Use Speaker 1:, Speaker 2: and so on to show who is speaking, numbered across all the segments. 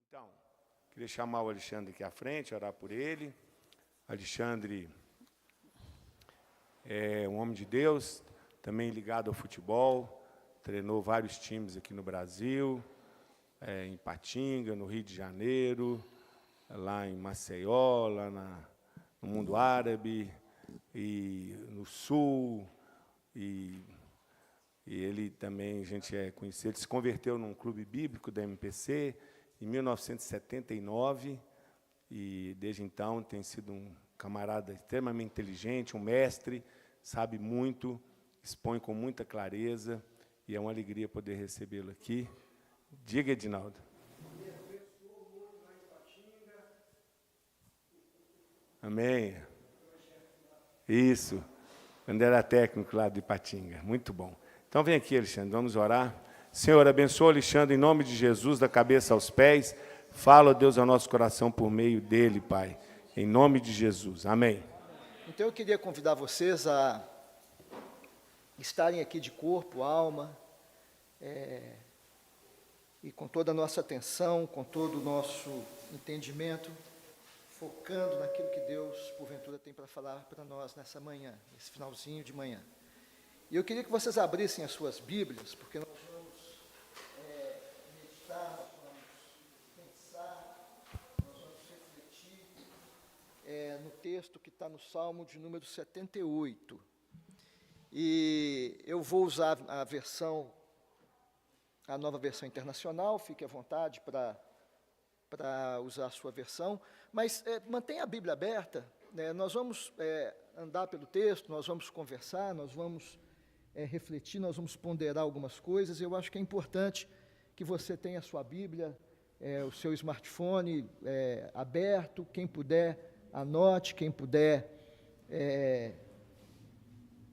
Speaker 1: Então, queria chamar o Alexandre aqui à frente, orar por ele. Alexandre é um homem de Deus, também ligado ao futebol, treinou vários times aqui no Brasil, em Ipatinga, no Rio de Janeiro, lá em Maceió, lá no mundo árabe, e no Sul, e ele também, a gente é conhecido, ele se converteu num clube bíblico da MPC em 1979, e desde então tem sido um camarada extremamente inteligente, um mestre, sabe muito, expõe com muita clareza, e é uma alegria poder recebê-lo aqui. Diga, Edinaldo. Amém. Isso. Quando era técnico lá de Ipatinga. Muito bom. Então vem aqui, Alexandre, vamos orar. Senhor, abençoa Alexandre em nome de Jesus, da cabeça aos pés. Fala, Deus, ao nosso coração por meio dele, Pai. Em nome de Jesus. Amém.
Speaker 2: Então eu queria convidar vocês a estarem aqui de corpo, alma, e com toda a nossa atenção, com todo o nosso entendimento, focando naquilo que Deus, porventura, tem para falar para nós nessa manhã, nesse finalzinho de manhã. E eu queria que vocês abrissem as suas Bíblias, porque nós vamos meditar, nós vamos pensar, nós vamos refletir no texto que está no Salmo de número 78. E eu vou usar a nova versão internacional, fique à vontade para usar a sua versão, mas mantenha a Bíblia aberta, né? Nós vamos andar pelo texto, nós vamos conversar, nós vamos refletir, nós vamos ponderar algumas coisas. Eu acho que é importante que você tenha a sua Bíblia, o seu smartphone aberto, quem puder, anote, quem puder,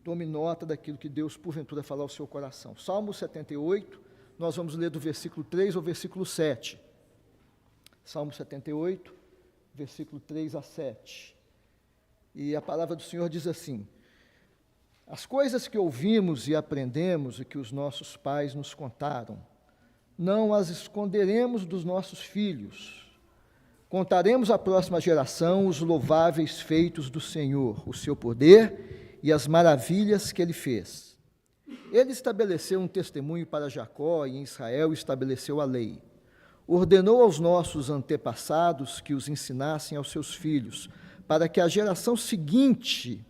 Speaker 2: tome nota daquilo que Deus, porventura, falar ao seu coração. Salmo 78, nós vamos ler do versículo 3 ao versículo 7. Salmo 78, versículo 3 a 7. E a palavra do Senhor diz assim: as coisas que ouvimos e aprendemos e que os nossos pais nos contaram, não as esconderemos dos nossos filhos. Contaremos à próxima geração os louváveis feitos do Senhor, o seu poder e as maravilhas que ele fez. Ele estabeleceu um testemunho para Jacó e em Israel estabeleceu a lei. Ordenou aos nossos antepassados que os ensinassem aos seus filhos, para que a geração seguinte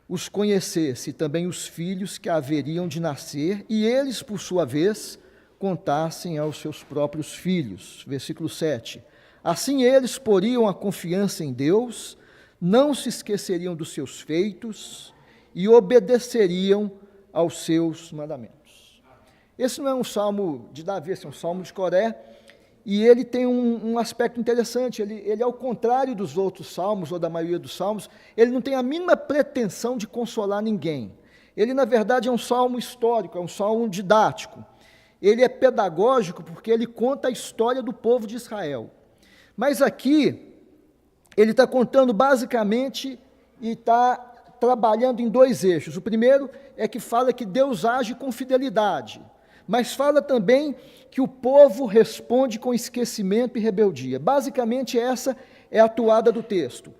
Speaker 2: os conhecesse, e também os filhos que haveriam de nascer, e eles, por sua vez, contassem aos seus próprios filhos. Versículo 7. Assim eles poriam a confiança em Deus, não se esqueceriam dos seus feitos e obedeceriam aos seus mandamentos. Esse não é um salmo de Davi, esse é um salmo de Coré, e ele tem um aspecto interessante. Ele, ao contrário dos outros salmos, ou da maioria dos salmos, ele não tem a mínima pretensão de consolar ninguém. Ele, na verdade, é um salmo histórico, é um salmo didático. Ele é pedagógico porque ele conta a história do povo de Israel. Mas aqui, ele está contando basicamente e está trabalhando em dois eixos. O primeiro é que fala que Deus age com fidelidade, mas fala também que o povo responde com esquecimento e rebeldia. Basicamente, essa é a toada do texto.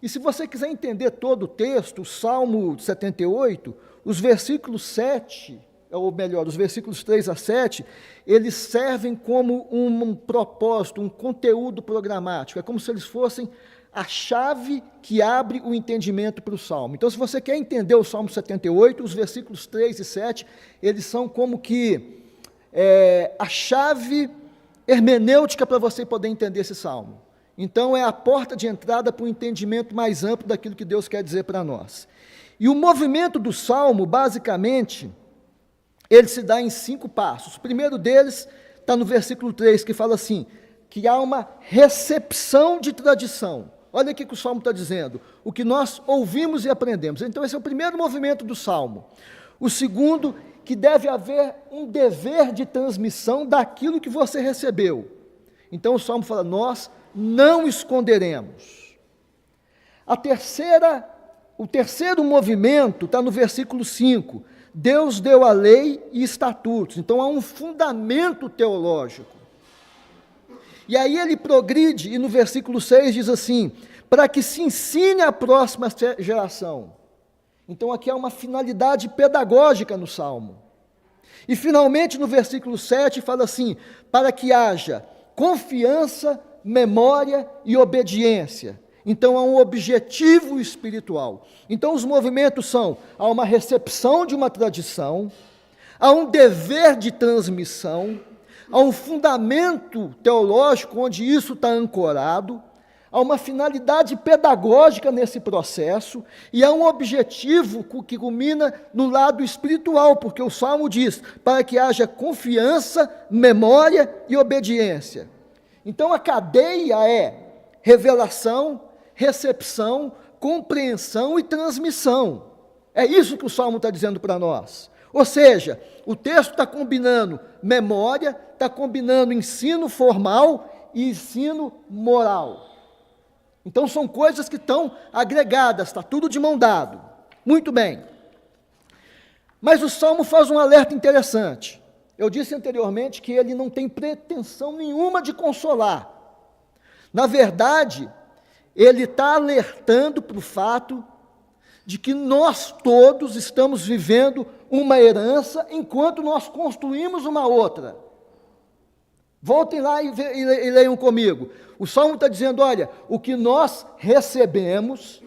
Speaker 2: E se você quiser entender todo o texto, o Salmo 78, os versículos 7, ou melhor, os versículos 3 a 7, eles servem como um propósito, um conteúdo programático. É como se eles fossem a chave que abre o entendimento para o Salmo. Então, se você quer entender o Salmo 78, os versículos 3 e 7, eles são como que a chave hermenêutica para você poder entender esse Salmo. Então, é a porta de entrada para um entendimento mais amplo daquilo que Deus quer dizer para nós. E o movimento do Salmo, basicamente, ele se dá em 5 passos. O primeiro deles está no versículo 3, que fala assim, que há uma recepção de tradição. Olha o que o Salmo está dizendo, o que nós ouvimos e aprendemos. Então, esse é o primeiro movimento do Salmo. O segundo, que deve haver um dever de transmissão daquilo que você recebeu. Então, o Salmo fala, nós não esconderemos. A terceira o terceiro movimento está no versículo 5. Deus deu a lei e estatutos. Então, há um fundamento teológico. E aí ele progride, e no versículo 6 diz assim, para que se ensine à próxima geração. Então, aqui há uma finalidade pedagógica no Salmo. E, finalmente, no versículo 7, fala assim, para que haja confiança, memória e obediência. Então, há um objetivo espiritual. Então, os movimentos são, há uma recepção de uma tradição, há um dever de transmissão, há um fundamento teológico onde isso está ancorado, há uma finalidade pedagógica nesse processo e há um objetivo que culmina no lado espiritual, porque o Salmo diz, para que haja confiança, memória e obediência. Então, a cadeia é revelação, recepção, compreensão e transmissão. É isso que o Salmo está dizendo para nós. Ou seja, o texto está combinando memória, está combinando ensino formal e ensino moral. Então, são coisas que estão agregadas, está tudo de mão dado. Muito bem. Mas o Salmo faz um alerta interessante. Eu disse anteriormente que ele não tem pretensão nenhuma de consolar. Na verdade, ele está alertando para o fato de que nós todos estamos vivendo uma herança enquanto nós construímos uma outra. Voltem lá e leiam comigo. O Salmo está dizendo, olha, o que nós recebemos,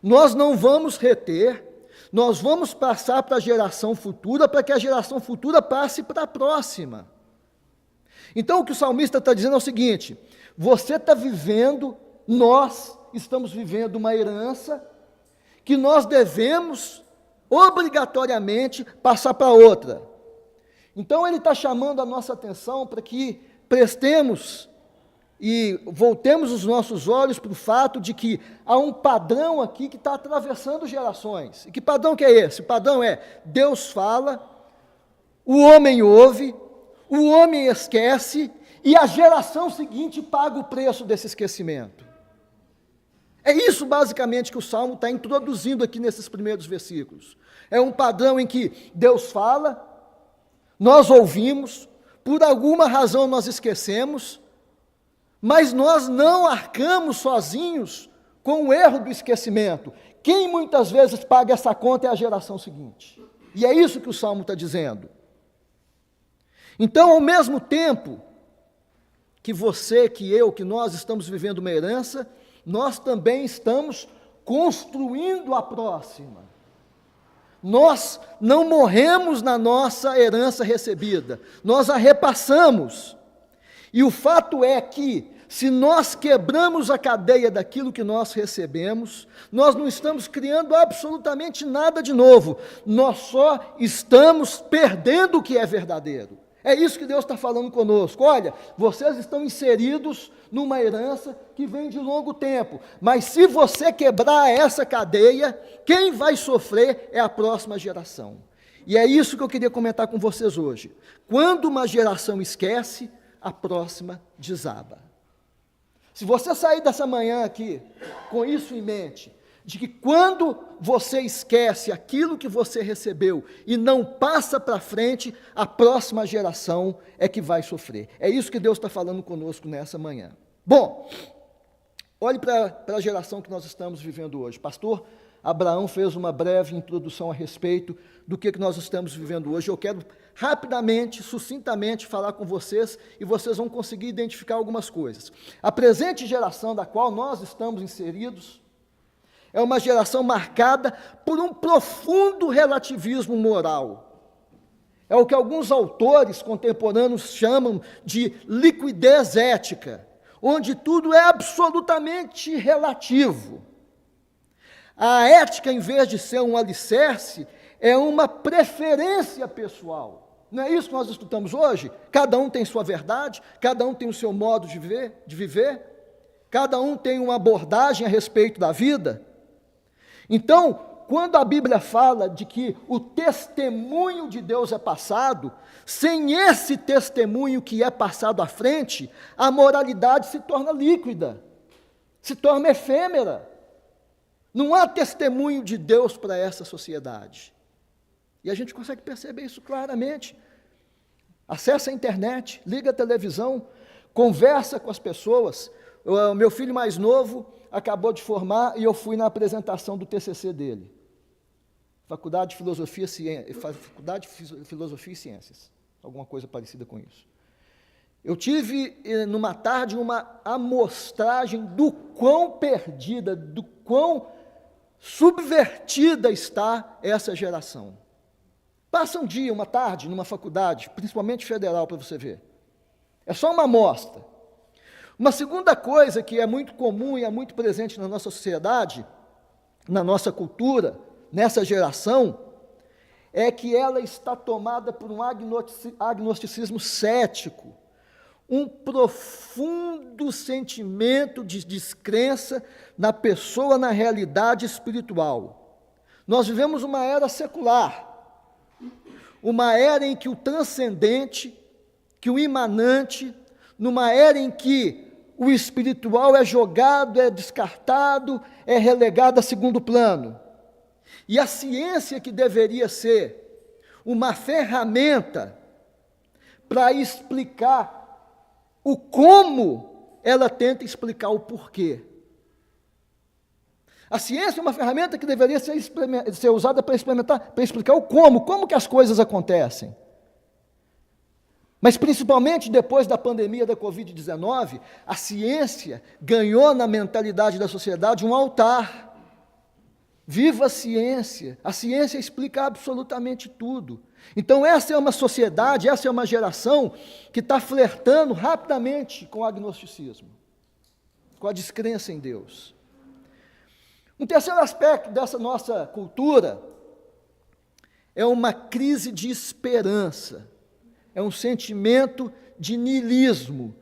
Speaker 2: nós não vamos reter, nós vamos passar para a geração futura, para que a geração futura passe para a próxima. Então, o que o salmista está dizendo é o seguinte, você está vivendo, nós estamos vivendo uma herança que nós devemos, obrigatoriamente, passar para outra. Então, ele está chamando a nossa atenção para que prestemos e voltemos os nossos olhos para o fato de que há um padrão aqui que está atravessando gerações. E que padrão que é esse? O padrão é, Deus fala, o homem ouve, o homem esquece, e a geração seguinte paga o preço desse esquecimento. É isso basicamente que o Salmo está introduzindo aqui nesses primeiros versículos. É um padrão em que Deus fala, nós ouvimos, por alguma razão nós esquecemos, mas nós não arcamos sozinhos com o erro do esquecimento. Quem muitas vezes paga essa conta é a geração seguinte. E é isso que o Salmo está dizendo. Então, ao mesmo tempo que você, que eu, que nós estamos vivendo uma herança, nós também estamos construindo a próxima. Nós não morremos na nossa herança recebida, nós a repassamos. E o fato é que, se nós quebramos a cadeia daquilo que nós recebemos, nós não estamos criando absolutamente nada de novo, nós só estamos perdendo o que é verdadeiro. É isso que Deus está falando conosco. Olha, vocês estão inseridos numa herança que vem de longo tempo, mas se você quebrar essa cadeia, quem vai sofrer é a próxima geração. E é isso que eu queria comentar com vocês hoje. Quando uma geração esquece, a próxima desaba. Se você sair dessa manhã aqui com isso em mente, de que quando você esquece aquilo que você recebeu e não passa para frente, a próxima geração é que vai sofrer. É isso que Deus está falando conosco nessa manhã. Bom, olhe para a geração que nós estamos vivendo hoje. Pastor Abraão fez uma breve introdução a respeito do que nós estamos vivendo hoje. Eu quero rapidamente, sucintamente falar com vocês e vocês vão conseguir identificar algumas coisas. A presente geração da qual nós estamos inseridos é uma geração marcada por um profundo relativismo moral. É o que alguns autores contemporâneos chamam de liquidez ética, onde tudo é absolutamente relativo. A ética, em vez de ser um alicerce, é uma preferência pessoal. Não é isso que nós estudamos hoje? Cada um tem sua verdade, cada um tem o seu modo de viver, cada um tem uma abordagem a respeito da vida. Então, quando a Bíblia fala de que o testemunho de Deus é passado, sem esse testemunho que é passado à frente, a moralidade se torna líquida, se torna efêmera. Não há testemunho de Deus para essa sociedade. E a gente consegue perceber isso claramente. Acessa a internet, liga a televisão, conversa com as pessoas. O meu filho mais novo acabou de formar e eu fui na apresentação do TCC dele. Faculdade de Filosofia e Ciências. Alguma coisa parecida com isso. Eu tive, numa tarde, uma amostragem do quão perdida, do quão subvertida está essa geração. Passa um dia, uma tarde, numa faculdade, principalmente federal, para você ver. É só uma amostra. Uma segunda coisa que é muito comum e é muito presente na nossa sociedade, na nossa cultura, nessa geração, é que ela está tomada por um agnosticismo cético, um profundo sentimento de descrença na pessoa, na realidade espiritual. Nós vivemos uma era secular, uma era em que o transcendente, que o imanente, numa era em que o espiritual é jogado, é descartado, é relegado a segundo plano. E a ciência, que deveria ser uma ferramenta para explicar o como, ela tenta explicar o porquê. A ciência é uma ferramenta que deveria ser usada para explicar o como que as coisas acontecem. Mas principalmente depois da pandemia da Covid-19, a ciência ganhou na mentalidade da sociedade um altar. Viva a ciência explica absolutamente tudo. Então essa é uma sociedade, essa é uma geração que está flertando rapidamente com o agnosticismo, com a descrença em Deus. Um terceiro aspecto dessa nossa cultura é uma crise de esperança, é um sentimento de niilismo,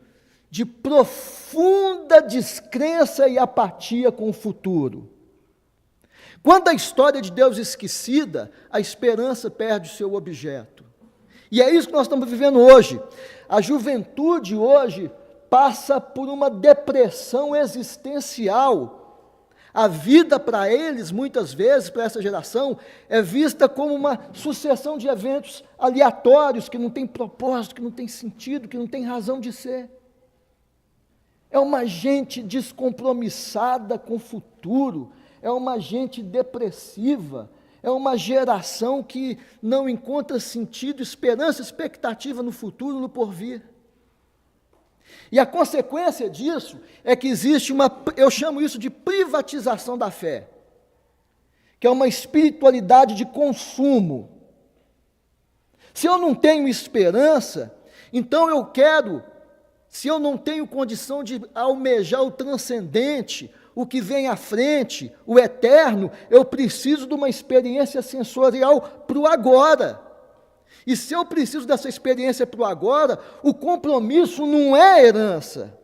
Speaker 2: de profunda descrença e apatia com o futuro. Quando a história de Deus é esquecida, a esperança perde o seu objeto. E é isso que nós estamos vivendo hoje. A juventude hoje passa por uma depressão existencial. A vida para eles, muitas vezes, para essa geração, é vista como uma sucessão de eventos aleatórios, que não tem propósito, que não tem sentido, que não tem razão de ser. É uma gente descompromissada com o futuro, é uma gente depressiva, é uma geração que não encontra sentido, esperança, expectativa no futuro, no porvir. E a consequência disso é que existe eu chamo isso de privatização da fé, que é uma espiritualidade de consumo. Se eu não tenho esperança, então se eu não tenho condição de almejar o transcendente, o que vem à frente, o eterno, eu preciso de uma experiência sensorial para o agora. E se eu preciso dessa experiência para o agora, o compromisso não é herança.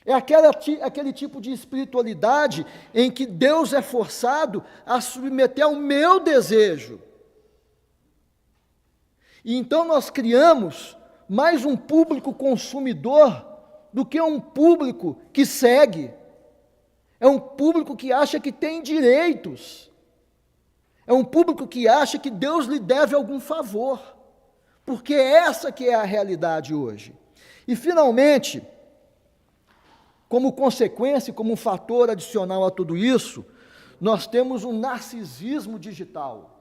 Speaker 2: É aquele tipo de espiritualidade em que Deus é forçado a submeter ao meu desejo. E então nós criamos mais um público consumidor do que um público que segue. É um público que acha que tem direitos. É um público que acha que Deus lhe deve algum favor. Porque essa que é a realidade hoje. E, finalmente, como consequência, como um fator adicional a tudo isso, nós temos um narcisismo digital,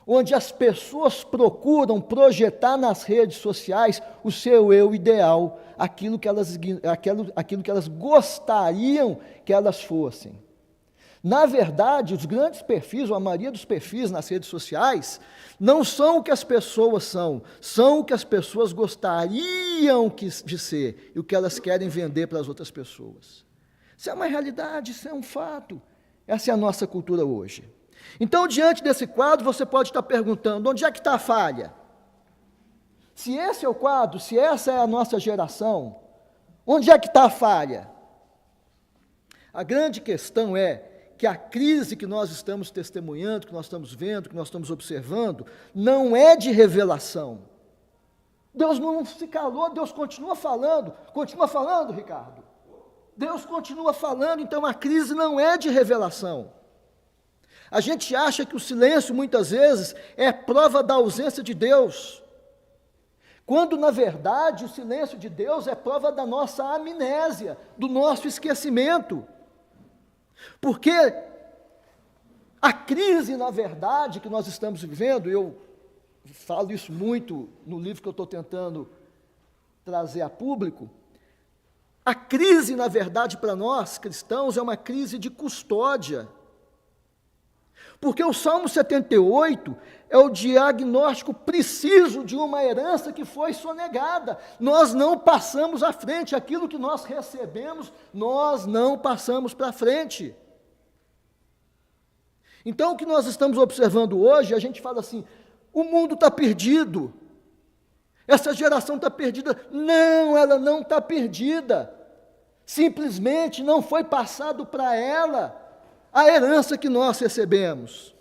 Speaker 2: onde as pessoas procuram projetar nas redes sociais o seu eu ideal, aquilo que elas gostariam que elas fossem. Na verdade, os grandes perfis, ou a maioria dos perfis nas redes sociais, não são o que as pessoas são o que as pessoas gostariam de ser, e o que elas querem vender para as outras pessoas. Isso é uma realidade, isso é um fato. Essa é a nossa cultura hoje. Então, diante desse quadro, você pode estar perguntando, onde é que está a falha? Se esse é o quadro, se essa é a nossa geração, onde é que está a falha? A grande questão é que a crise que nós estamos testemunhando, que nós estamos vendo, que nós estamos observando, não é de revelação. Deus não se calou, Deus continua falando, Ricardo. Deus continua falando, então a crise não é de revelação. A gente acha que o silêncio, muitas vezes, é prova da ausência de Deus, quando, na verdade, o silêncio de Deus é prova da nossa amnésia, do nosso esquecimento. Porque a crise, na verdade, que nós estamos vivendo, eu falo isso muito no livro que eu estou tentando trazer a público, a crise, na verdade, para nós, cristãos, é uma crise de custódia. Porque o Salmo 78 é o diagnóstico preciso de uma herança que foi sonegada. Nós não passamos à frente, aquilo que nós recebemos, nós não passamos para frente. Então, o que nós estamos observando hoje, a gente fala assim, o mundo está perdido, essa geração está perdida. Não, ela não está perdida, simplesmente não foi passado para ela a herança que nós recebemos.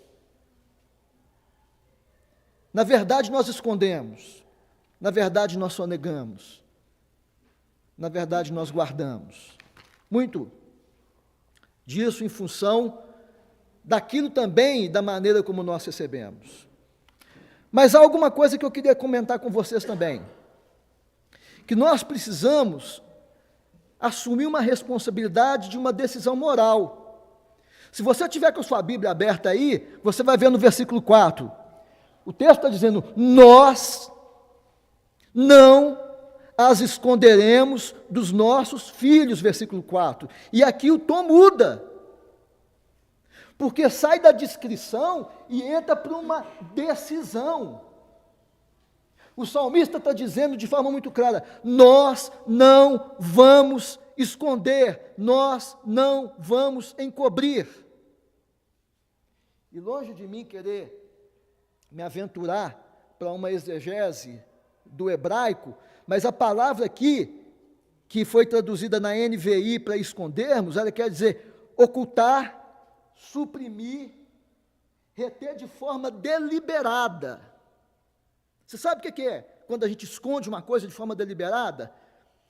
Speaker 2: Na verdade, nós escondemos, na verdade, nós sonegamos, na verdade, nós guardamos. Muito disso em função daquilo também, da maneira como nós recebemos. Mas há alguma coisa que eu queria comentar com vocês também, que nós precisamos assumir uma responsabilidade de uma decisão moral. Se você tiver com a sua Bíblia aberta aí, você vai ver no versículo 4, o texto está dizendo, nós não as esconderemos dos nossos filhos, versículo 4, e aqui o tom muda, porque sai da descrição e entra para uma decisão. O salmista está dizendo de forma muito clara, nós não vamos esconder, nós não vamos encobrir. E longe de mim querer me aventurar para uma exegese do hebraico, mas a palavra aqui, que foi traduzida na NVI para escondermos, ela quer dizer ocultar, suprimir, reter de forma deliberada. Você sabe o que é? Quando a gente esconde uma coisa de forma deliberada?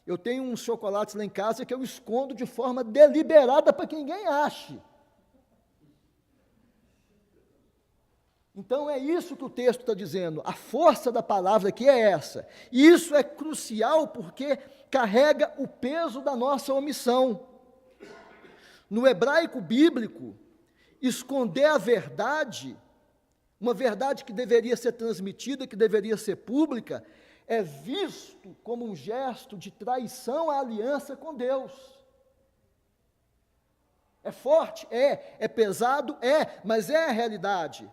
Speaker 2: Eu tenho uns chocolates lá em casa que eu escondo de forma deliberada para que ninguém ache. Então é isso que o texto está dizendo, a força da palavra aqui é essa. E isso é crucial porque carrega o peso da nossa omissão. No hebraico bíblico, esconder a verdade, uma verdade que deveria ser transmitida, que deveria ser pública, é visto como um gesto de traição à aliança com Deus. É forte? É pesado? Mas é a realidade.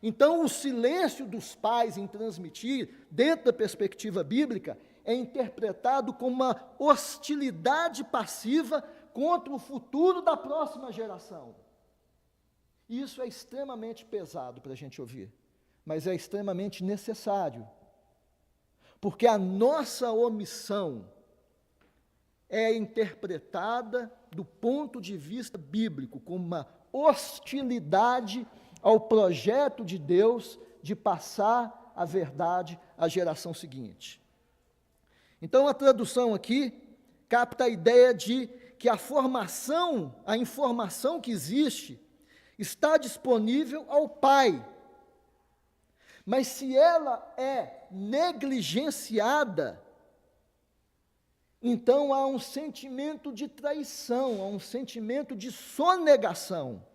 Speaker 2: Então, o silêncio dos pais em transmitir, dentro da perspectiva bíblica, é interpretado como uma hostilidade passiva contra o futuro da próxima geração. Isso é extremamente pesado para a gente ouvir, mas é extremamente necessário, porque a nossa omissão é interpretada do ponto de vista bíblico como uma hostilidade ao projeto de Deus de passar a verdade à geração seguinte. Então, a tradução aqui capta a ideia de que a informação que existe, está disponível ao pai, mas se ela é negligenciada, então há um sentimento de traição, há um sentimento de sonegação.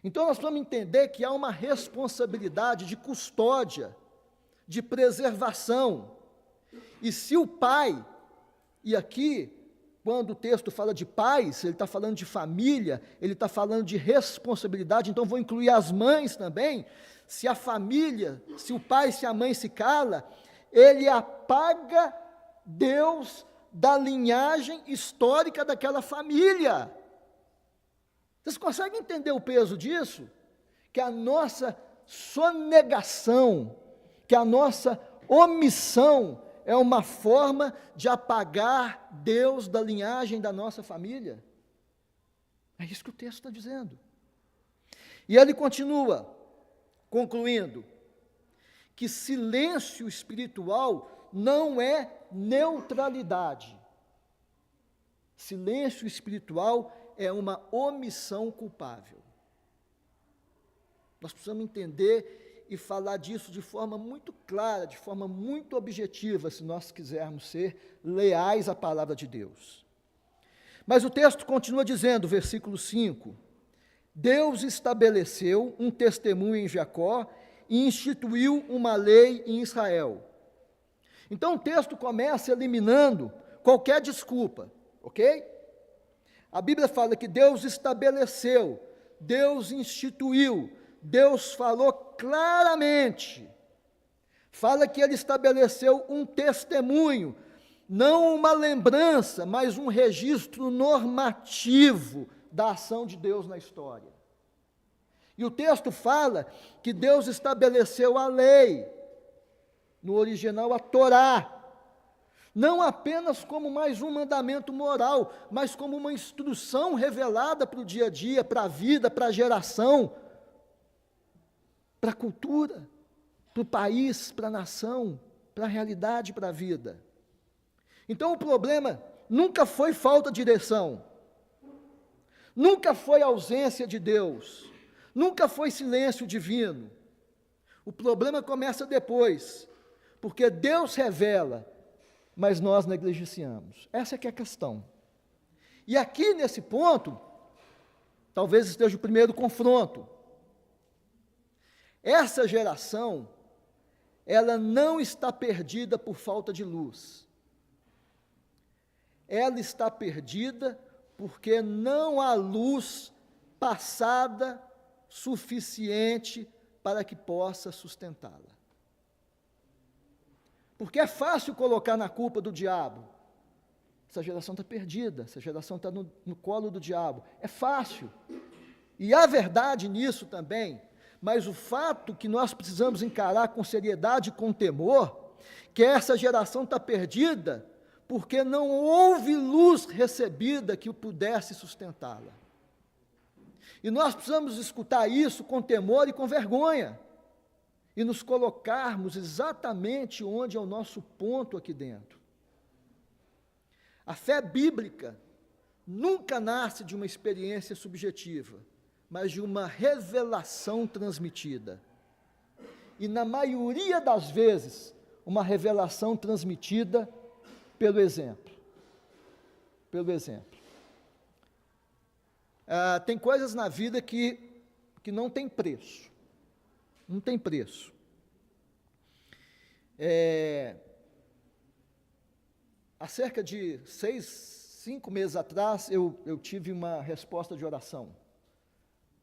Speaker 2: Então nós vamos entender que há uma responsabilidade de custódia, de preservação. E se o pai, e aqui, quando o texto fala de pais, ele está falando de família, ele está falando de responsabilidade, então vou incluir as mães também. Se a família, se o pai, se a mãe se cala, ele apaga Deus da linhagem histórica daquela família. Vocês conseguem entender o peso disso? Que a nossa sonegação, que a nossa omissão é uma forma de apagar Deus da linhagem da nossa família. É isso que o texto está dizendo. E ele continua, concluindo, que silêncio espiritual não é neutralidade. Silêncio espiritual é uma omissão culpável. Nós precisamos entender e falar disso de forma muito clara, de forma muito objetiva, se nós quisermos ser leais à palavra de Deus. Mas o texto continua dizendo, versículo 5, Deus estabeleceu um testemunho em Jacó e instituiu uma lei em Israel. Então o texto começa eliminando qualquer desculpa, ok? A Bíblia fala que Deus estabeleceu, Deus instituiu, Deus falou claramente, fala que Ele estabeleceu um testemunho, não uma lembrança, mas um registro normativo da ação de Deus na história. E o texto fala que Deus estabeleceu a lei, no original a Torá, não apenas como mais um mandamento moral, mas como uma instrução revelada para o dia a dia, para a vida, para a geração, para a cultura, para o país, para a nação, para a realidade, para a vida. Então o problema nunca foi falta de direção, nunca foi ausência de Deus, nunca foi silêncio divino. O problema começa depois, porque Deus revela, mas nós negligenciamos. Essa é que é a questão. E aqui nesse ponto, talvez esteja o primeiro confronto. Essa geração, ela não está perdida por falta de luz. Ela está perdida porque não há luz passada suficiente para que possa sustentá-la. Porque é fácil colocar na culpa do diabo. Essa geração está perdida, essa geração está no colo do diabo. É fácil. E há verdade nisso também, mas o fato que nós precisamos encarar com seriedade e com temor, que essa geração está perdida porque não houve luz recebida que pudesse sustentá-la. E nós precisamos escutar isso com temor e com vergonha, e nos colocarmos exatamente onde é o nosso ponto aqui dentro. A fé bíblica nunca nasce de uma experiência subjetiva, mas de uma revelação transmitida. E na maioria das vezes, uma revelação transmitida pelo exemplo. Pelo exemplo. Tem coisas na vida que não tem preço. Não tem preço. Há cerca de 5 meses atrás, eu tive uma resposta de oração.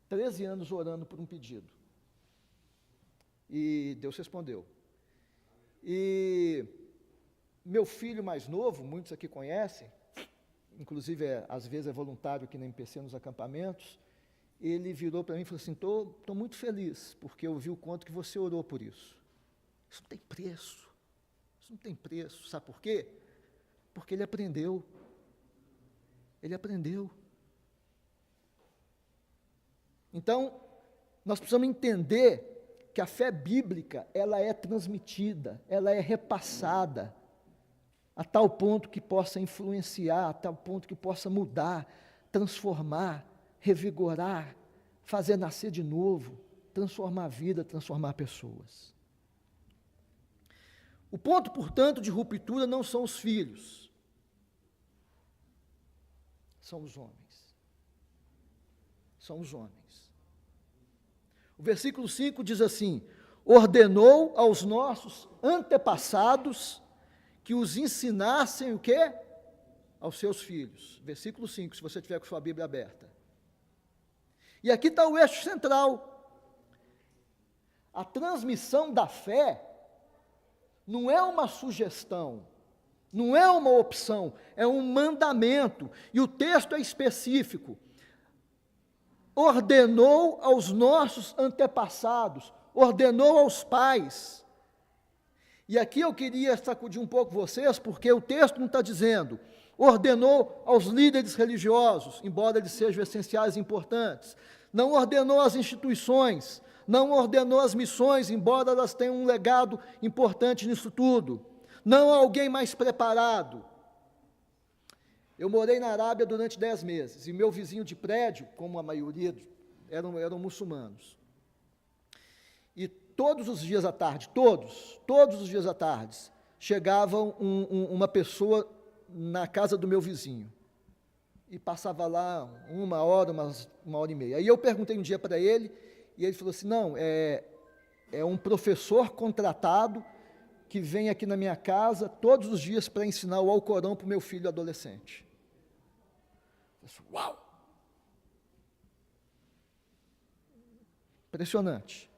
Speaker 2: 13 anos orando por um pedido. E Deus respondeu. E meu filho mais novo, muitos aqui conhecem, inclusive às vezes é voluntário aqui na MPC nos acampamentos, ele virou para mim e falou assim, estou muito feliz, porque eu vi o quanto que você orou por isso. Isso não tem preço. Isso não tem preço. Sabe por quê? Porque ele aprendeu. Ele aprendeu. Então, nós precisamos entender que a fé bíblica, ela é transmitida, ela é repassada, a tal ponto que possa influenciar, a tal ponto que possa mudar, transformar, revigorar, fazer nascer de novo, transformar a vida, transformar pessoas. O ponto, portanto, de ruptura não são os filhos, são os homens. São os homens. O versículo 5 diz assim, ordenou aos nossos antepassados que os ensinassem o quê? Aos seus filhos. Versículo 5, se você tiver com sua Bíblia aberta. E aqui está o eixo central. A transmissão da fé não é uma sugestão, não é uma opção, é um mandamento. E o texto é específico. Ordenou aos nossos antepassados, ordenou aos pais. E aqui eu queria sacudir um pouco vocês, porque o texto não está dizendo, ordenou aos líderes religiosos, embora eles sejam essenciais e importantes, não ordenou às instituições, não ordenou às missões, embora elas tenham um legado importante nisso tudo, não a alguém mais preparado. Eu morei na Arábia durante 10 meses, e meu vizinho de prédio, como a maioria, eram muçulmanos. E todos os dias à tarde, todos os dias à tarde, chegava uma pessoa na casa do meu vizinho. E passava lá 1 hora, uma hora e meia. Aí eu perguntei um dia para ele, e ele falou assim, não, é um professor contratado que vem aqui na minha casa todos os dias para ensinar o Alcorão para o meu filho adolescente. Eu disse, uau! Impressionante.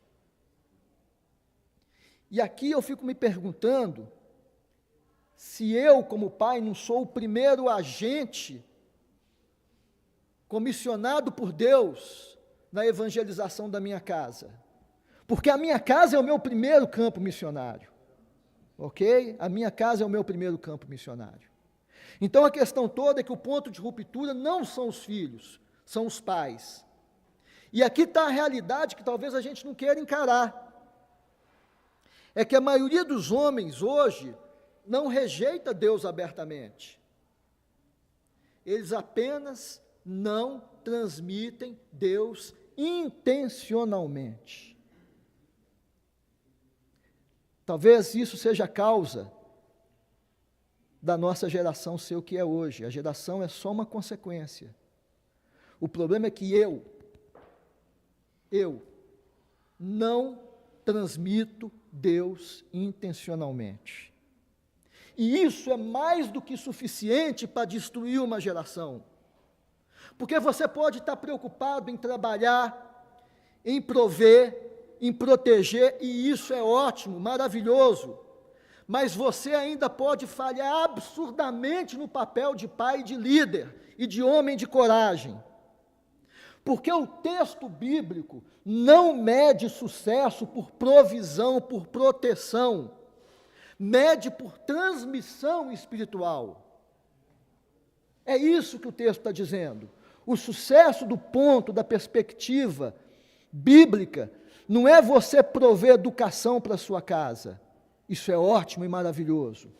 Speaker 2: E aqui eu fico me perguntando se eu, como pai, não sou o primeiro agente comissionado por Deus na evangelização da minha casa. Porque a minha casa é o meu primeiro campo missionário. Ok? A minha casa é o meu primeiro campo missionário. Então a questão toda é que o ponto de ruptura não são os filhos, são os pais. E aqui está a realidade que talvez a gente não queira encarar. É que a maioria dos homens hoje não rejeita Deus abertamente. Eles apenas não transmitem Deus intencionalmente. Talvez isso seja a causa da nossa geração ser o que é hoje. A geração é só uma consequência. O problema é que eu não transmito Deus intencionalmente. E isso é mais do que suficiente para destruir uma geração. Porque você pode estar preocupado em trabalhar, em prover, em proteger, e isso é ótimo, maravilhoso. Mas você ainda pode falhar absurdamente no papel de pai e de líder, e de homem de coragem. Porque o texto bíblico não mede sucesso por provisão, por proteção, mede por transmissão espiritual. É isso que o texto está dizendo. O sucesso do ponto, da perspectiva bíblica, não é você prover educação para a sua casa. Isso é ótimo e maravilhoso.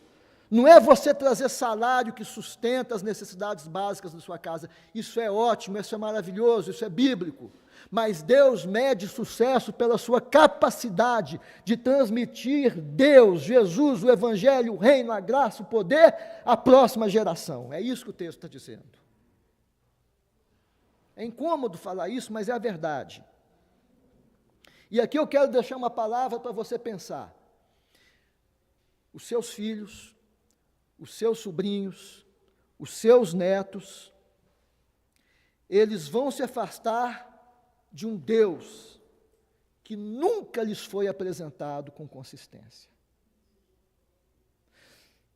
Speaker 2: Não é você trazer salário que sustenta as necessidades básicas da sua casa. Isso é ótimo, isso é maravilhoso, isso é bíblico. Mas Deus mede sucesso pela sua capacidade de transmitir Deus, Jesus, o Evangelho, o reino, a graça, o poder à próxima geração. É isso que o texto está dizendo. É incômodo falar isso, mas é a verdade. E aqui eu quero deixar uma palavra para você pensar. Os seus filhos, os seus sobrinhos, os seus netos, eles vão se afastar de um Deus que nunca lhes foi apresentado com consistência.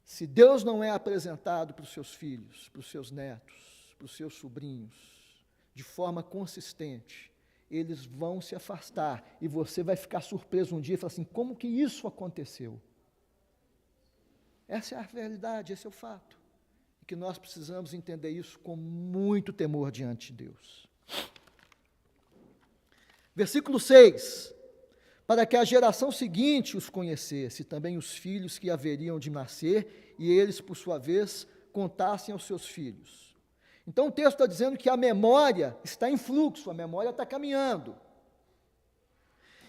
Speaker 2: Se Deus não é apresentado para os seus filhos, para os seus netos, para os seus sobrinhos, de forma consistente, eles vão se afastar e você vai ficar surpreso um dia e falar assim, como que isso aconteceu? Essa é a realidade, esse é o fato. E que nós precisamos entender isso com muito temor diante de Deus. Versículo 6. Para que a geração seguinte os conhecesse, também os filhos que haveriam de nascer, e eles, por sua vez, contassem aos seus filhos. Então o texto está dizendo que a memória está em fluxo, a memória está caminhando.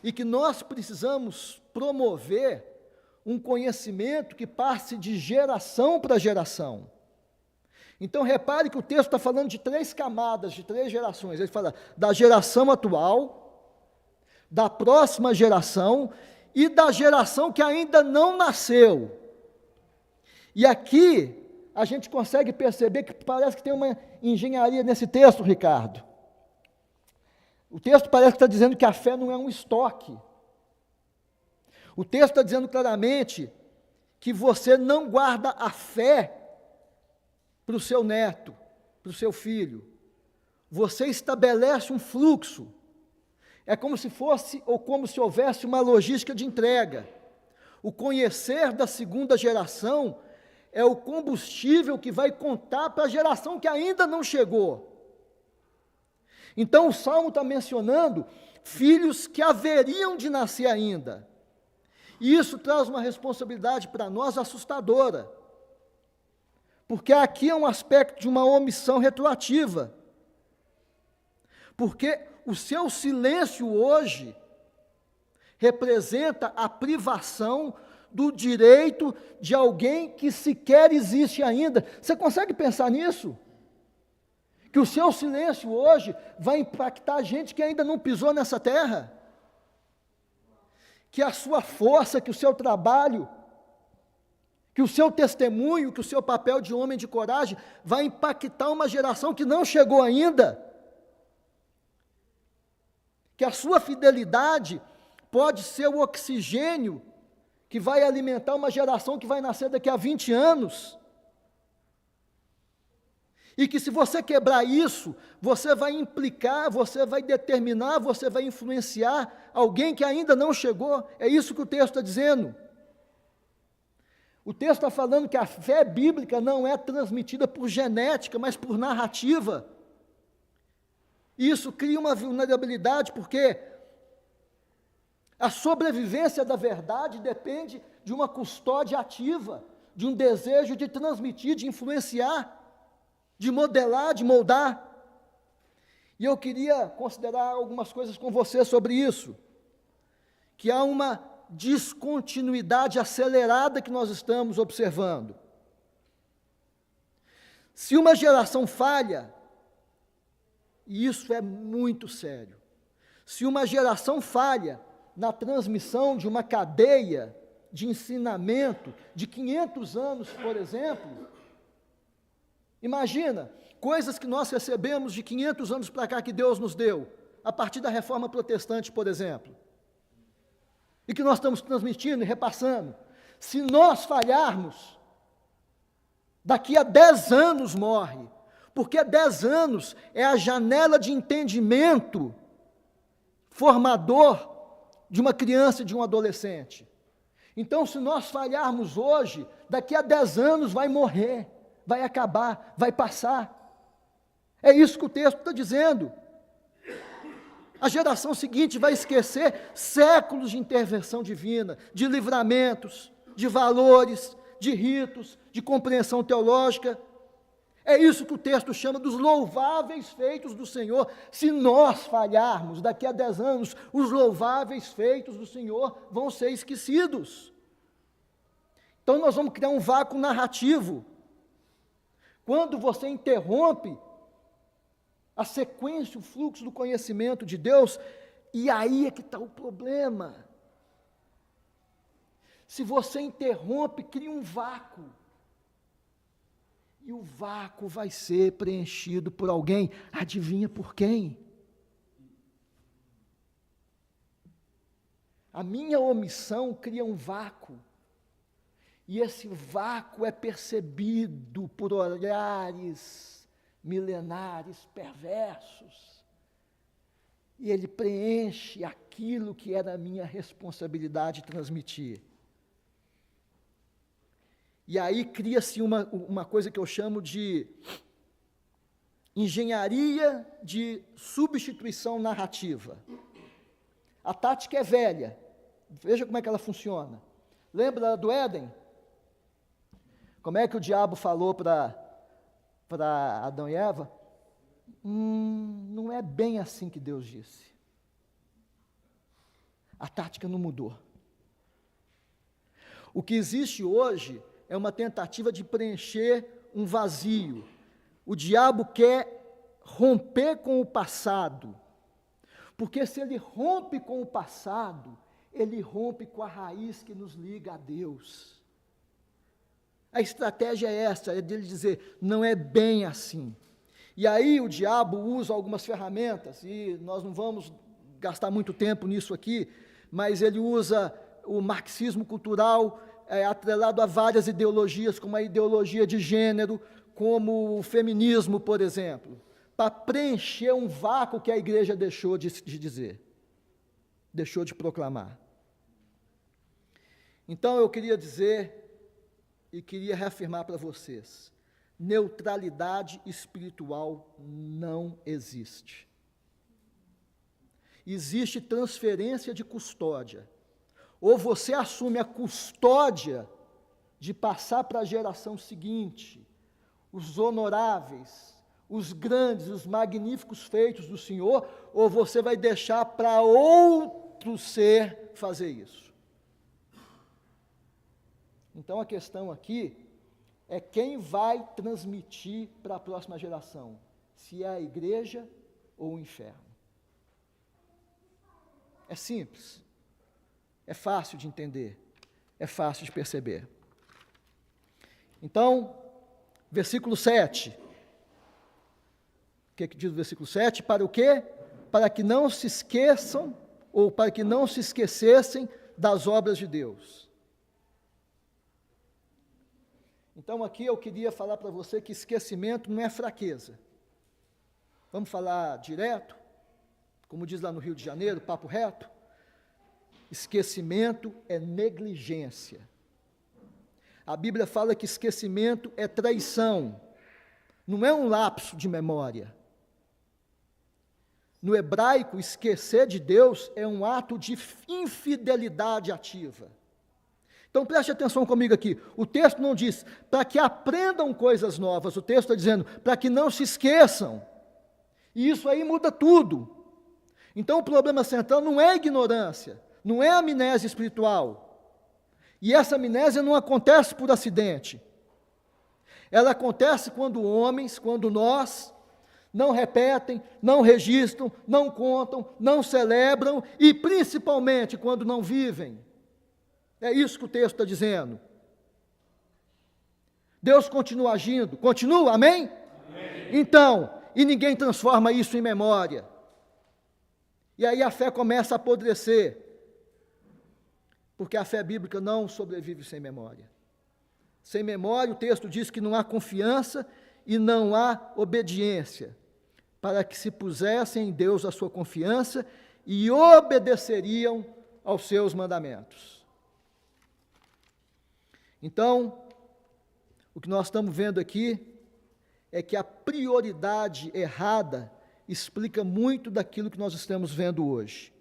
Speaker 2: E que nós precisamos promover um conhecimento que passe de geração para geração. Então, repare que o texto está falando de 3 camadas, de 3 gerações. Ele fala da geração atual, da próxima geração e da geração que ainda não nasceu. E aqui, a gente consegue perceber que parece que tem uma engenharia nesse texto, Ricardo. O texto parece que está dizendo que a fé não é um estoque. O texto está dizendo claramente que você não guarda a fé para o seu neto, para o seu filho. Você estabelece um fluxo. É como se fosse, ou como se houvesse uma logística de entrega. O conhecer da segunda geração é o combustível que vai contar para a geração que ainda não chegou. Então o Salmo está mencionando filhos que haveriam de nascer ainda. E isso traz uma responsabilidade para nós assustadora. Porque aqui é um aspecto de uma omissão retroativa. Porque o seu silêncio hoje representa a privação do direito de alguém que sequer existe ainda. Você consegue pensar nisso? Que o seu silêncio hoje vai impactar gente que ainda não pisou nessa terra? Que a sua força, que o seu trabalho, que o seu testemunho, que o seu papel de homem de coragem vai impactar uma geração que não chegou ainda? Que a sua fidelidade pode ser o oxigênio que vai alimentar uma geração que vai nascer daqui a 20 anos. E que se você quebrar isso, você vai implicar, você vai determinar, você vai influenciar alguém que ainda não chegou. É isso que o texto está dizendo. O texto está falando que a fé bíblica não é transmitida por genética, mas por narrativa. Isso cria uma vulnerabilidade, porque a sobrevivência da verdade depende de uma custódia ativa, de um desejo de transmitir, de influenciar, de modelar, de moldar. E eu queria considerar algumas coisas com você sobre isso, que há uma descontinuidade acelerada que nós estamos observando. Se uma geração falha, e isso é muito sério, se uma geração falha na transmissão de uma cadeia de ensinamento de 500 anos, por exemplo, imagina, coisas que nós recebemos de 500 anos para cá que Deus nos deu, a partir da Reforma Protestante, por exemplo, e que nós estamos transmitindo e repassando. Se nós falharmos, daqui a 10 anos morre, porque 10 anos é a janela de entendimento formador de uma criança e de um adolescente. Então, se nós falharmos hoje, daqui a 10 anos vai morrer, vai acabar, vai passar. É isso que o texto está dizendo. A geração seguinte vai esquecer séculos de intervenção divina, de livramentos, de valores, de ritos, de compreensão teológica. É isso que o texto chama dos louváveis feitos do Senhor. Se nós falharmos, daqui a 10 anos, os louváveis feitos do Senhor vão ser esquecidos. Então nós vamos criar um vácuo narrativo. Quando você interrompe a sequência, o fluxo do conhecimento de Deus, e aí é que está o problema. Se você interrompe, cria um vácuo. E o vácuo vai ser preenchido por alguém, adivinha por quem? A minha omissão cria um vácuo, e esse vácuo é percebido por olhares milenares, perversos, e ele preenche aquilo que era a minha responsabilidade transmitir. E aí cria-se uma coisa que eu chamo de engenharia de substituição narrativa. A tática é velha, veja como é que ela funciona. Lembra do Éden? Como é que o diabo falou para Adão e Eva? Não é bem assim que Deus disse. A tática não mudou. O que existe hoje é uma tentativa de preencher um vazio. O diabo quer romper com o passado, porque se ele rompe com o passado, ele rompe com a raiz que nos liga a Deus. A estratégia é essa, é dele dizer, não é bem assim. E aí o diabo usa algumas ferramentas, e nós não vamos gastar muito tempo nisso aqui, mas ele usa o marxismo cultural, atrelado a várias ideologias, como a ideologia de gênero, como o feminismo, por exemplo, para preencher um vácuo que a igreja deixou de dizer, deixou de proclamar. Então eu queria dizer, e queria reafirmar para vocês, neutralidade espiritual não existe. Existe transferência de custódia. Ou você assume a custódia de passar para a geração seguinte os honoráveis, os grandes, os magníficos feitos do Senhor, ou você vai deixar para outro ser fazer isso? Então a questão aqui é quem vai transmitir para a próxima geração, se é a igreja ou o inferno. É simples, é fácil de entender, é fácil de perceber. Então, versículo 7. O que diz o versículo 7? Para o quê? Para que não se esqueçam, ou para que não se esquecessem das obras de Deus. Então, aqui eu queria falar para você que esquecimento não é fraqueza. Vamos falar direto? Como diz lá no Rio de Janeiro, papo reto? Esquecimento é negligência. A Bíblia fala que esquecimento é traição, não é um lapso de memória. No hebraico, esquecer de Deus é um ato de infidelidade ativa. Então preste atenção comigo aqui, o texto não diz para que aprendam coisas novas, o texto está dizendo para que não se esqueçam, e isso aí muda tudo. Então o problema central não é a ignorância, não é a amnésia espiritual, e essa amnésia não acontece por acidente, ela acontece quando homens, quando nós, não repetem, não registram, não contam, não celebram, e principalmente quando não vivem. É isso que o texto está dizendo. Deus continua agindo, continua, amém? Amém. Então, e ninguém transforma isso em memória. E aí a fé começa a apodrecer, porque a fé bíblica não sobrevive sem memória. Sem memória, o texto diz que não há confiança e não há obediência, para que se pusessem em Deus a sua confiança e obedeceriam aos seus mandamentos. Então, o que nós estamos vendo aqui é que a prioridade errada explica muito daquilo que nós estamos vendo hoje.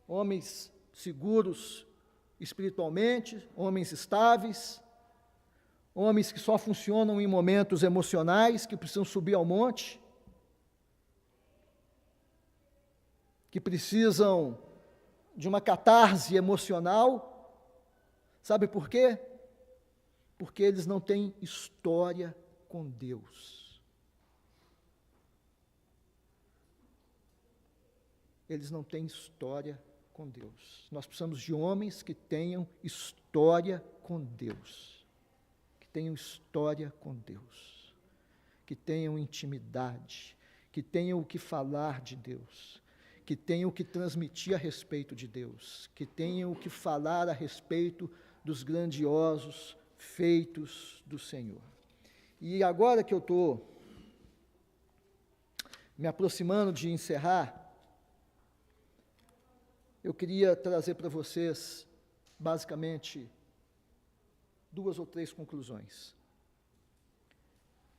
Speaker 2: Homens seguros espiritualmente, homens estáveis, homens que só funcionam em momentos emocionais, que precisam subir ao monte, que precisam de uma catarse emocional. Sabe por quê? Porque eles não têm história com Deus. Eles não têm história com Deus. Nós precisamos de homens que tenham história com Deus. Que tenham história com Deus. Que tenham intimidade. Que tenham o que falar de Deus. Que tenham o que transmitir a respeito de Deus. Que tenham o que falar a respeito dos grandiosos feitos do Senhor. E agora que eu estou me aproximando de encerrar, eu queria trazer para vocês, basicamente, 2 ou 3 conclusões.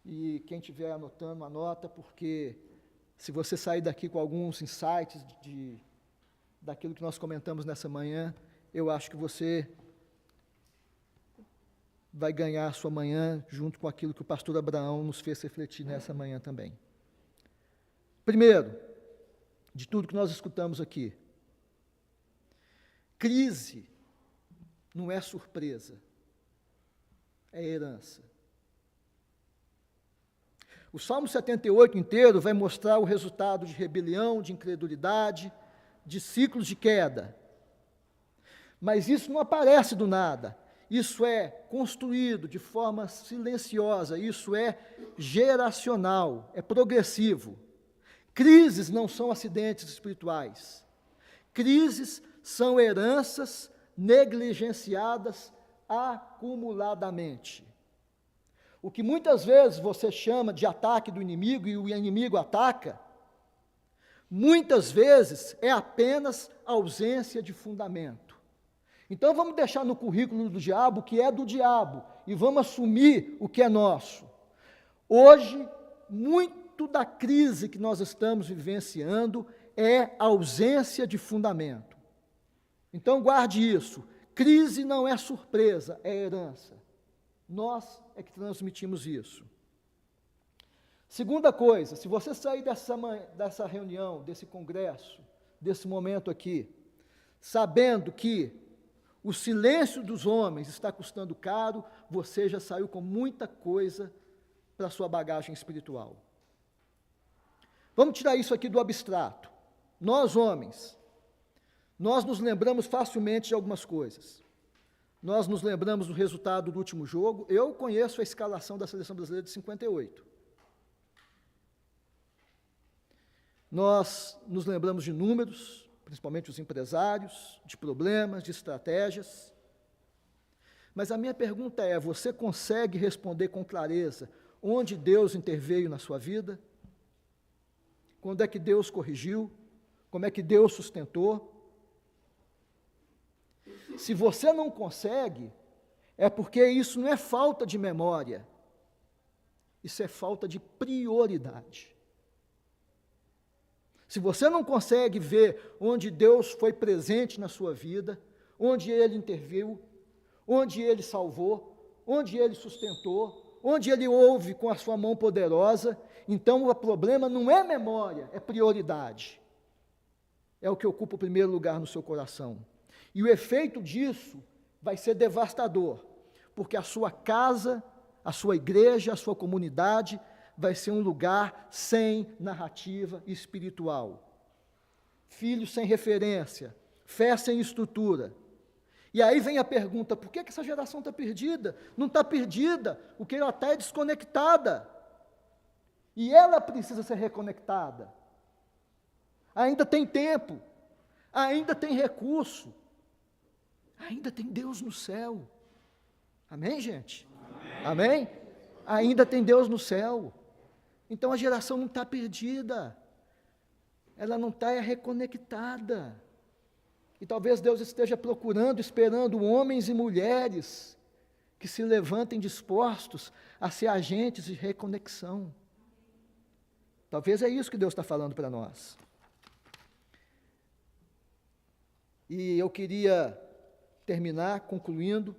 Speaker 2: E quem estiver anotando, anota, porque se você sair daqui com alguns insights daquilo que nós comentamos nessa manhã, eu acho que você vai ganhar a sua manhã junto com aquilo que o pastor Abraão nos fez refletir nessa manhã também. Primeiro, de tudo que nós escutamos aqui, crise não é surpresa, é herança. O Salmo 78 inteiro vai mostrar o resultado de rebelião, de incredulidade, de ciclos de queda. Mas isso não aparece do nada. Isso é construído de forma silenciosa, isso é geracional, é progressivo. Crises não são acidentes espirituais. Crises são heranças negligenciadas acumuladamente. O que muitas vezes você chama de ataque do inimigo e o inimigo ataca, muitas vezes é apenas ausência de fundamento. Então vamos deixar no currículo do diabo o que é do diabo e vamos assumir o que é nosso. Hoje, muito da crise que nós estamos vivenciando é ausência de fundamento. Então guarde isso, crise não é surpresa, é herança. Nós é que transmitimos isso. Segunda coisa, se você sair dessa reunião, desse congresso, desse momento aqui, sabendo que o silêncio dos homens está custando caro, você já saiu com muita coisa para a sua bagagem espiritual. Vamos tirar isso aqui do abstrato. Nós, homens, nós nos lembramos facilmente de algumas coisas. Nós nos lembramos do resultado do último jogo. Eu conheço a escalação da Seleção Brasileira de 58. Nós nos lembramos de números, principalmente os empresários, de problemas, de estratégias. Mas a minha pergunta é, você consegue responder com clareza onde Deus interveio na sua vida? Quando é que Deus corrigiu? Como é que Deus sustentou? Se você não consegue, é porque isso não é falta de memória, isso é falta de prioridade. Se você não consegue ver onde Deus foi presente na sua vida, onde Ele interviu, onde Ele salvou, onde Ele sustentou, onde Ele ouve com a sua mão poderosa, então o problema não é memória, é prioridade. É o que ocupa o primeiro lugar no seu coração. E o efeito disso vai ser devastador, porque a sua casa, a sua igreja, a sua comunidade vai ser um lugar sem narrativa espiritual. Filhos sem referência, fé sem estrutura. E aí vem a pergunta, por que essa geração está perdida? Não está perdida, o que ela está é desconectada. E ela precisa ser reconectada. Ainda tem tempo, ainda tem recurso, ainda tem Deus no céu. Amém, gente? Amém? Ainda tem Deus no céu. Então a geração não está perdida, ela não está reconectada. E talvez Deus esteja procurando, esperando homens e mulheres que se levantem dispostos a ser agentes de reconexão. Talvez é isso que Deus está falando para nós. E eu queria terminar concluindo,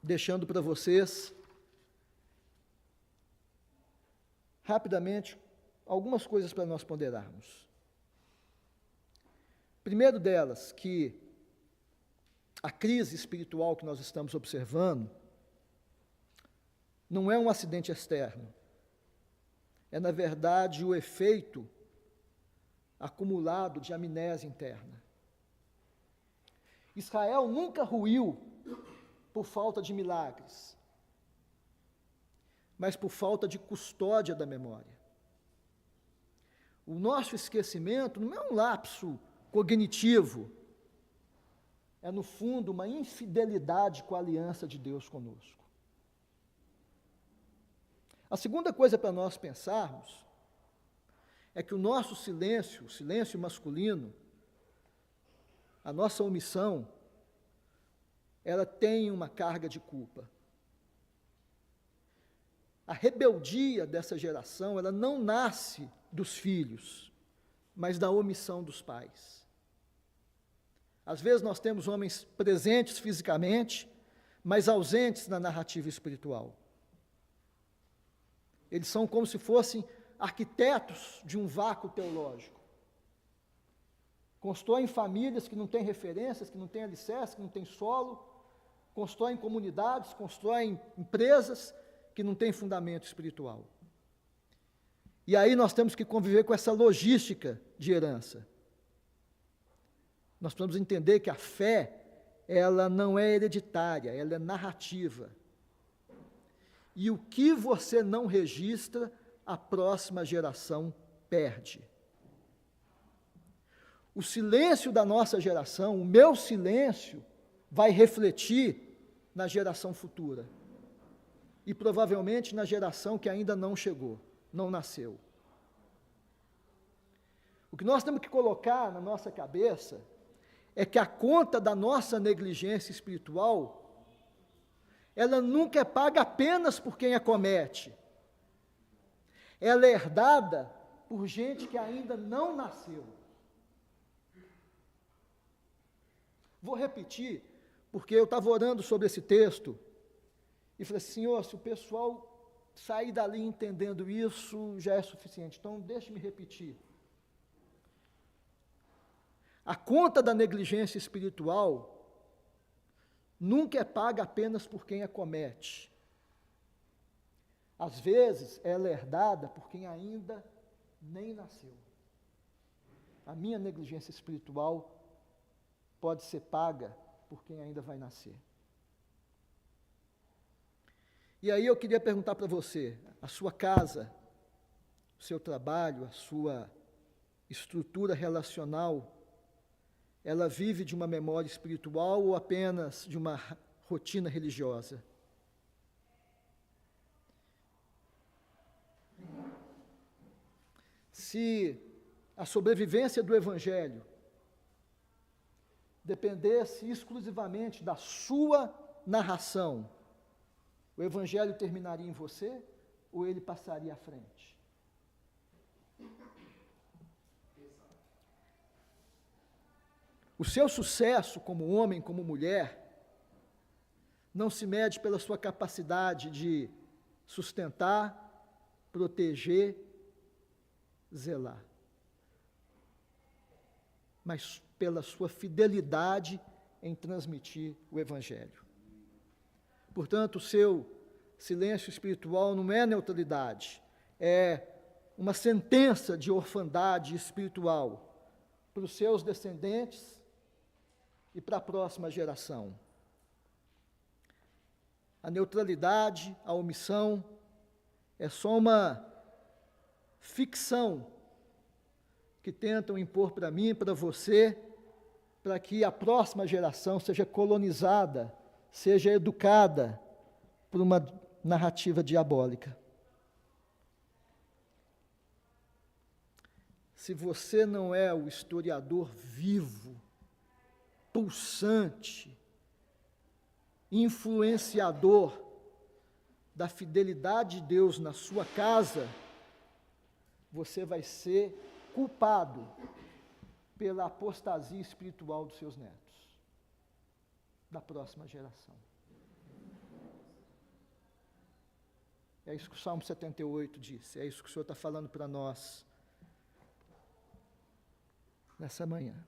Speaker 2: deixando para vocês rapidamente algumas coisas para nós ponderarmos. Primeiro delas, que a crise espiritual que nós estamos observando não é um acidente externo, é na verdade o efeito acumulado de amnésia interna. Israel nunca ruiu por falta de milagres, mas por falta de custódia da memória. O nosso esquecimento não é um lapso cognitivo, é no fundo uma infidelidade com a aliança de Deus conosco. A segunda coisa para nós pensarmos é que o nosso silêncio, o silêncio masculino, a nossa omissão, ela tem uma carga de culpa. A rebeldia dessa geração, ela não nasce dos filhos, mas da omissão dos pais. Às vezes nós temos homens presentes fisicamente, mas ausentes na narrativa espiritual. Eles são como se fossem arquitetos de um vácuo teológico. Constroem famílias que não têm referências, que não têm alicerce, que não têm solo, constroem comunidades, constroem empresas que não têm fundamento espiritual. E aí nós temos que conviver com essa logística de herança. Nós precisamos entender que a fé, ela não é hereditária, ela é narrativa. E o que você não registra, a próxima geração perde. O silêncio da nossa geração, o meu silêncio, vai refletir na geração futura. E provavelmente na geração que ainda não chegou, não nasceu. O que nós temos que colocar na nossa cabeça é que a conta da nossa negligência espiritual, ela nunca é paga apenas por quem a comete. Ela é herdada por gente que ainda não nasceu. Vou repetir, porque eu estava orando sobre esse texto, e falei assim, Senhor, se o pessoal sair dali entendendo isso, já é suficiente. Então, deixe-me repetir. A conta da negligência espiritual nunca é paga apenas por quem a comete. Às vezes, ela é herdada por quem ainda nem nasceu. A minha negligência espiritual pode ser paga por quem ainda vai nascer. E aí eu queria perguntar para você, a sua casa, o seu trabalho, a sua estrutura relacional, ela vive de uma memória espiritual ou apenas de uma rotina religiosa? Se a sobrevivência do Evangelho dependesse exclusivamente da sua narração, o Evangelho terminaria em você ou ele passaria à frente? O seu sucesso como homem, como mulher, não se mede pela sua capacidade de sustentar, proteger, zelar, mas pela sua fidelidade em transmitir o Evangelho. Portanto, o seu silêncio espiritual não é neutralidade, é uma sentença de orfandade espiritual para os seus descendentes e para a próxima geração. A neutralidade, a omissão, é só uma ficção que tentam impor para mim, para você, para que a próxima geração seja colonizada, seja educada por uma narrativa diabólica. Se você não é o historiador vivo, pulsante, influenciador da fidelidade de Deus na sua casa, você vai ser culpado pela apostasia espiritual dos seus netos, da próxima geração. É isso que o Salmo 78 diz, é isso que o Senhor está falando para nós nessa manhã.